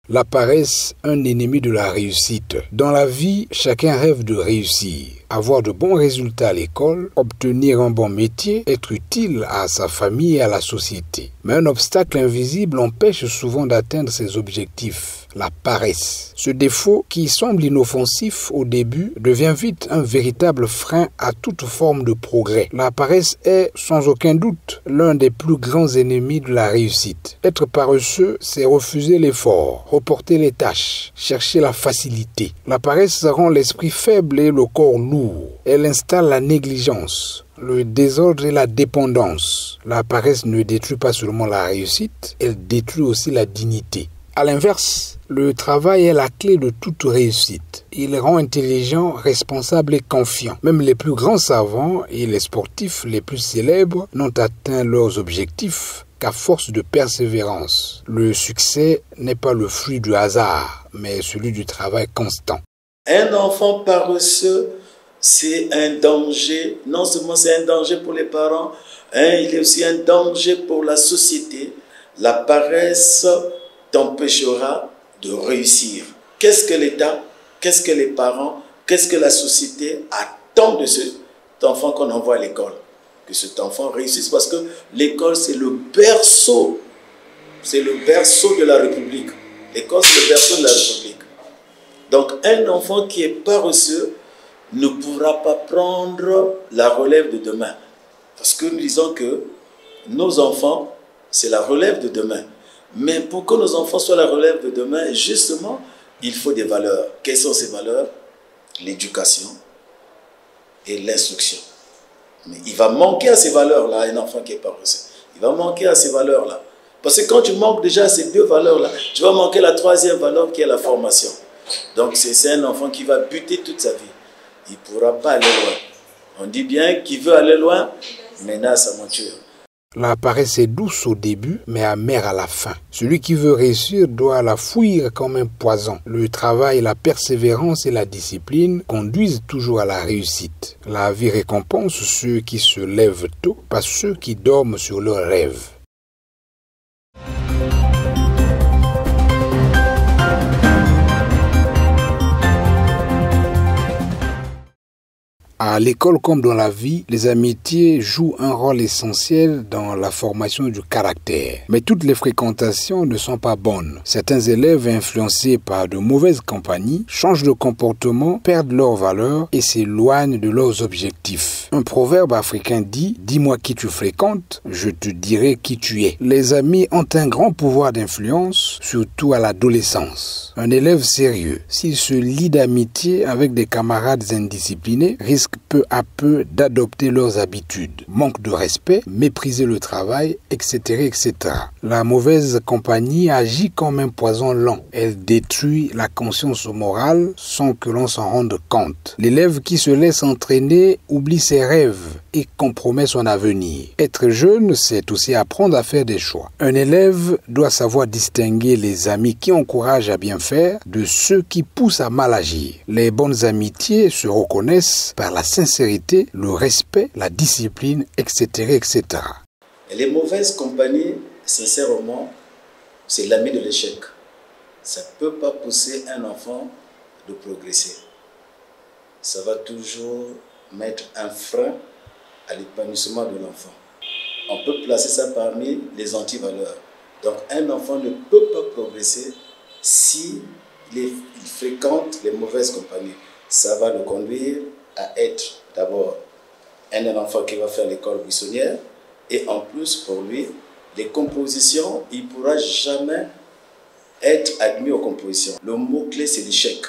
La paresse, un ennemi de la réussite. Dans la vie, chacun rêve de réussir, avoir de bons résultats à l'école, obtenir un bon métier, être utile à sa famille et à la société. Mais un obstacle invisible empêche souvent d'atteindre ses objectifs, la paresse. Ce défaut, qui semble inoffensif au début, devient vite un véritable frein à toute forme de progrès. La paresse est, sans aucun doute, l'un des plus grands ennemis de la réussite. Être paresseux, c'est refuser l'effort, reporter les tâches, chercher la facilité. La paresse rend l'esprit faible et le corps lourd. Elle installe la négligence, le désordre et la dépendance. La paresse ne détruit pas seulement la réussite, elle détruit aussi la dignité. À l'inverse, le travail est la clé de toute réussite. Il rend intelligent, responsable et confiant. Même les plus grands savants et les sportifs les plus célèbres n'ont atteint leurs objectifs qu'à force de persévérance. Le succès n'est pas le fruit du hasard, mais celui du travail constant. Un enfant paresseux, c'est un danger. Non seulement c'est un danger pour les parents, il est aussi un danger pour la société. La paresse t'empêchera de réussir. Qu'est-ce que l'État, qu'est-ce que les parents, qu'est-ce que la société attend de cet enfant qu'on envoie à l'école? Que cet enfant réussisse, parce que l'école, c'est le berceau. C'est le berceau de la République. L'école, c'est le berceau de la République. Donc, un enfant qui est paresseux ne pourra pas prendre la relève de demain. Parce que nous disons que nos enfants, c'est la relève de demain. Mais pour que nos enfants soient la relève de demain, justement, il faut des valeurs. Quelles sont ces valeurs? L'éducation et l'instruction. Mais il va manquer à ces valeurs-là, un enfant qui est paresseux. Il va manquer à ces valeurs-là. Parce que quand tu manques déjà à ces deux valeurs-là, tu vas manquer la troisième valeur qui est la formation. Donc c'est un enfant qui va buter toute sa vie. Il ne pourra pas aller loin. On dit bien qu'il veut aller loin, menace sa monture. La paresse est douce au début, mais amère à la fin. Celui qui veut réussir doit la fuir comme un poison. Le travail, la persévérance et la discipline conduisent toujours à la réussite. La vie récompense ceux qui se lèvent tôt, pas ceux qui dorment sur leurs rêves. À l'école comme dans la vie, les amitiés jouent un rôle essentiel dans la formation du caractère. Mais toutes les fréquentations ne sont pas bonnes. Certains élèves influencés par de mauvaises compagnies changent de comportement, perdent leurs valeurs et s'éloignent de leurs objectifs. Un proverbe africain dit « Dis-moi qui tu fréquentes, je te dirai qui tu es ». Les amis ont un grand pouvoir d'influence, surtout à l'adolescence. Un élève sérieux, s'il se lie d'amitié avec des camarades indisciplinés, risque peu à peu d'adopter leurs habitudes. Manque de respect, mépriser le travail, etc., etc. La mauvaise compagnie agit comme un poison lent. Elle détruit la conscience morale sans que l'on s'en rende compte. L'élève qui se laisse entraîner oublie ses rêves et compromet son avenir. Être jeune, c'est aussi apprendre à faire des choix. Un élève doit savoir distinguer les amis qui encouragent à bien faire de ceux qui poussent à mal agir. Les bonnes amitiés se reconnaissent par la sincérité, le respect, la discipline, etc., etc. Les mauvaises compagnies, sincèrement, c'est l'ami de l'échec. Ça ne peut pas pousser un enfant de progresser. Ça va toujours mettre un frein à l'épanouissement de l'enfant. On peut placer ça parmi les antivaleurs. Donc un enfant ne peut pas progresser s'il fréquente les mauvaises compagnies. Ça va le conduire à être d'abord un enfant qui va faire l'école buissonnière, et en plus pour lui, les compositions, il ne pourra jamais être admis aux compositions. Le mot-clé, c'est l'échec.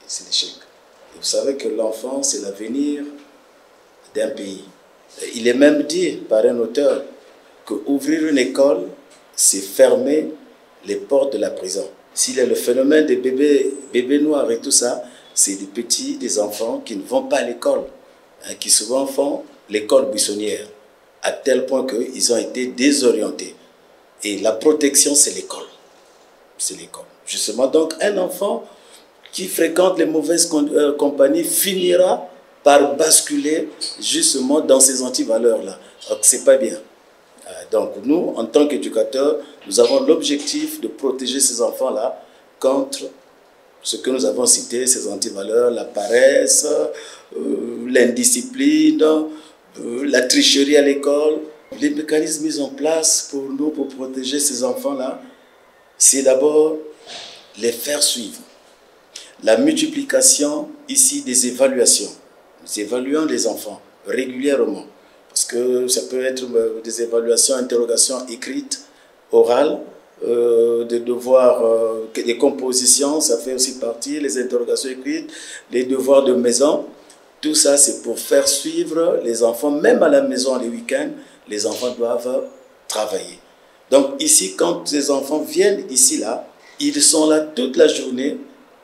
C'est l'échec. Vous savez que l'enfant, c'est l'avenir d'un pays. Il est même dit par un auteur qu'ouvrir une école, c'est fermer les portes de la prison. S'il y a le phénomène des bébés noirs et tout ça, c'est des enfants qui ne vont pas à l'école, qui souvent font l'école buissonnière, à tel point qu'ils ont été désorientés. Et la protection, c'est l'école. C'est l'école. Justement, donc un enfant qui fréquente les mauvaises compagnies finira par basculer justement dans ces antivaleurs-là. Donc, ce n'est pas bien. Donc, nous, en tant qu'éducateurs, nous avons l'objectif de protéger ces enfants-là contre ce que nous avons cité, ces antivaleurs, la paresse, l'indiscipline, la tricherie à l'école. Les mécanismes mis en place pour nous, pour protéger ces enfants-là, c'est d'abord les faire suivre. La multiplication ici des évaluations. Nous évaluons les enfants régulièrement. Parce que ça peut être des évaluations, interrogations écrites, orales, des devoirs, des compositions, ça fait aussi partie, les interrogations écrites, les devoirs de maison. Tout ça, c'est pour faire suivre les enfants, même à la maison les week-ends, les enfants doivent travailler. Donc ici, quand les enfants viennent ici, là, ils sont là toute la journée,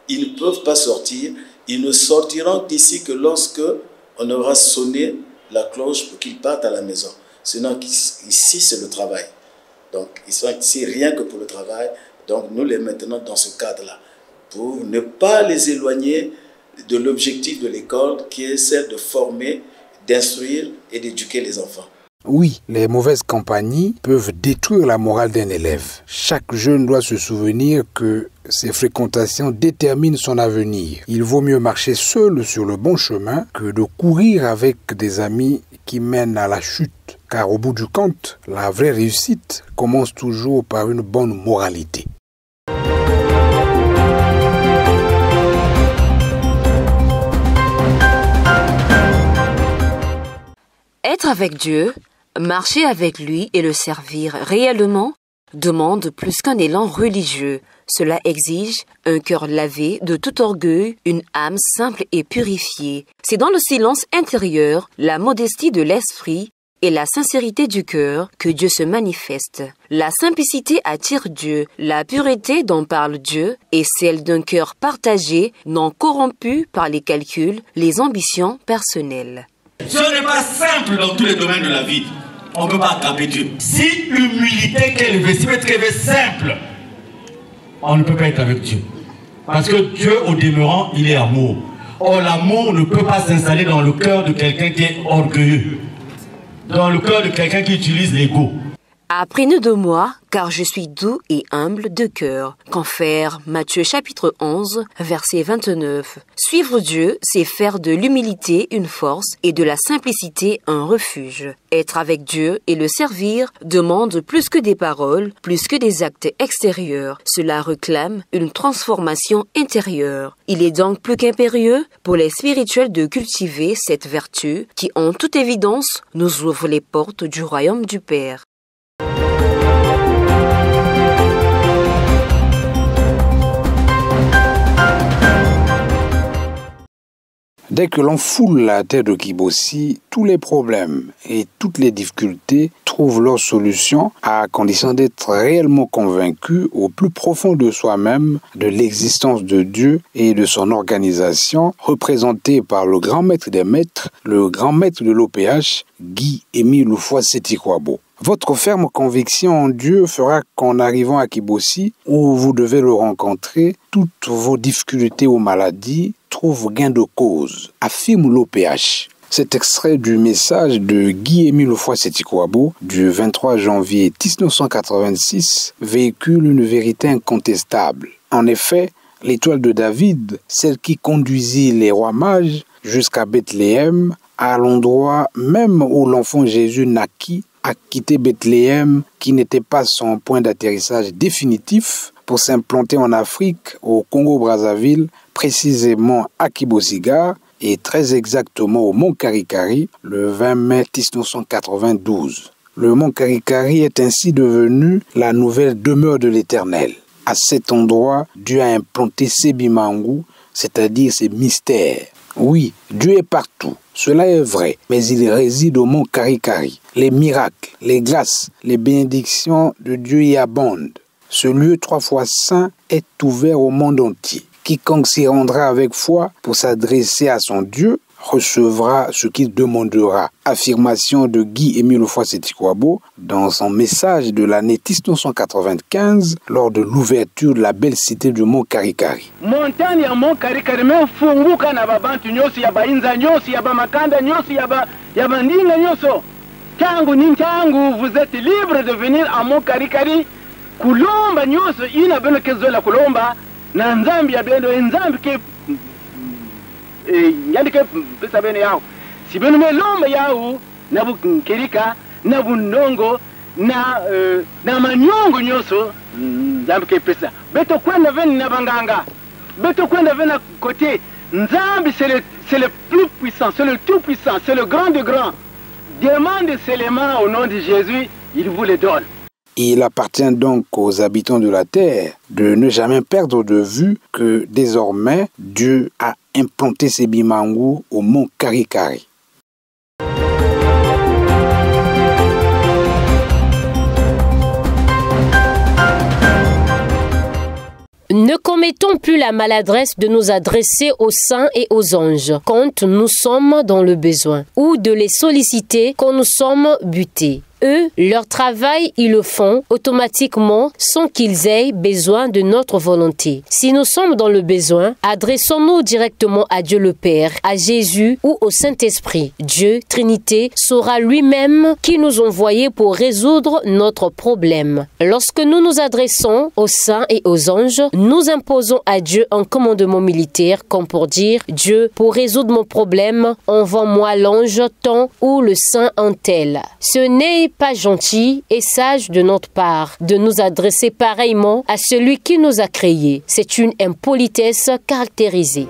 ils ne peuvent pas sortir, ils ne sortiront d'ici que lorsque on aura sonné la cloche pour qu'ils partent à la maison. Sinon, ici, c'est le travail. Donc, ils sont ici rien que pour le travail. Donc, nous les maintenons dans ce cadre-là, pour ne pas les éloigner de l'objectif de l'école, qui est celle de former, d'instruire et d'éduquer les enfants. Oui, les mauvaises compagnies peuvent détruire la morale d'un élève. Chaque jeune doit se souvenir que ses fréquentations déterminent son avenir. Il vaut mieux marcher seul sur le bon chemin que de courir avec des amis qui mènent à la chute. Car au bout du compte, la vraie réussite commence toujours par une bonne moralité. Être avec Dieu, marcher avec lui et le servir réellement demande plus qu'un élan religieux. Cela exige un cœur lavé de tout orgueil, une âme simple et purifiée. C'est dans le silence intérieur, la modestie de l'esprit et la sincérité du cœur que Dieu se manifeste. La simplicité attire Dieu, la pureté dont parle Dieu est celle d'un cœur partagé, non corrompu par les calculs, les ambitions personnelles. Ce n'est pas simple dans tous les domaines de la vie. On ne peut pas attraper Dieu. Si l'humilité qu'est élevée, si être élevé simple, on ne peut pas être avec Dieu. Parce que Dieu, au demeurant, il est amour. Or, l'amour ne peut pas s'installer dans le cœur de quelqu'un qui est orgueilleux. Dans le cœur de quelqu'un qui utilise l'ego. Apprenez de moi, car je suis doux et humble de cœur. Confère Matthieu chapitre 11, verset 29. Suivre Dieu, c'est faire de l'humilité une force et de la simplicité un refuge. Être avec Dieu et le servir demande plus que des paroles, plus que des actes extérieurs. Cela réclame une transformation intérieure. Il est donc plus qu'impérieux pour les spirituels de cultiver cette vertu qui, en toute évidence, nous ouvre les portes du royaume du Père. Dès que l'on foule la terre de Kibossi, tous les problèmes et toutes les difficultés trouvent leur solution à condition d'être réellement convaincu au plus profond de soi-même de l'existence de Dieu et de son organisation, représentée par le grand maître des maîtres, le grand maître de l'OPH, Guy-Émile Houphouët-Sétikwabo. Votre ferme conviction en Dieu fera qu'en arrivant à Kibossi, où vous devez le rencontrer, toutes vos difficultés ou maladies trouvent gain de cause, affirme l'OPH. Cet extrait du message de Guy-Émile Houphouët-Sétikwabo du 23 janvier 1986 véhicule une vérité incontestable. En effet, l'étoile de David, celle qui conduisit les rois mages jusqu'à Bethléem, à l'endroit même où l'enfant Jésus naquit, a quitté Bethléem, qui n'était pas son point d'atterrissage définitif, pour s'implanter en Afrique, au Congo-Brazzaville, précisément à Kibossi-Gare, et très exactement au Mont Karikari, le 20 mai 1992. Le Mont Karikari est ainsi devenu la nouvelle demeure de l'Éternel. À cet endroit, Dieu a implanté ses bimangou, c'est-à-dire ses mystères. Oui, Dieu est partout, cela est vrai, mais il réside au Mont Karikari. Les miracles, les grâces, les bénédictions de Dieu y abondent. Ce lieu 3 fois saint est ouvert au monde entier. Quiconque s'y rendra avec foi pour s'adresser à son Dieu recevra ce qu'il demandera. Affirmation de Guy-Émile Houphouët-Sétikwabo dans son message de l'année 1995 lors de l'ouverture de la belle cité du Mont Karikari. Montagne ya Mont Karikari mefunguka na babantu nyosi ya bainza nyosi ya bamakanda nyosi ya bandinga nyoso. Changu ni changu, vous êtes libre de venir à Mont Karikari kulomba nyuso ina beno kezola kulomba na nzambi ya beno nzambi ke yandi ke pesa beno yao si beno melomba yao na bukirika na bunongo na manyongo nyoso nzambi ke pesa beto kwenda veni na banganga beto kwenda veni na côté nzambi c'est le plus puissant, c'est le tout puissant, c'est le grand de grand. Demande seulement au nom de Jésus, il vous les donne. Il appartient donc aux habitants de la terre de ne jamais perdre de vue que désormais Dieu a implanté ses bimangu au mont Karikari. Ne commettons plus la maladresse de nous adresser aux saints et aux anges quand nous sommes dans le besoin, ou de les solliciter quand nous sommes butés. Eux, leur travail, ils le font automatiquement sans qu'ils aient besoin de notre volonté. Si nous sommes dans le besoin, adressons-nous directement à Dieu le Père, à Jésus ou au Saint-Esprit. Dieu, Trinité, saura lui-même qui nous envoyer pour résoudre notre problème. Lorsque nous nous adressons aux saints et aux anges, nous imposons à Dieu un commandement militaire comme pour dire « Dieu, pour résoudre mon problème, envoie-moi l'ange tant ou le saint un tel ». Ce n'est pas gentil et sage de notre part de nous adresser pareillement à celui qui nous a créés. C'est une impolitesse caractérisée.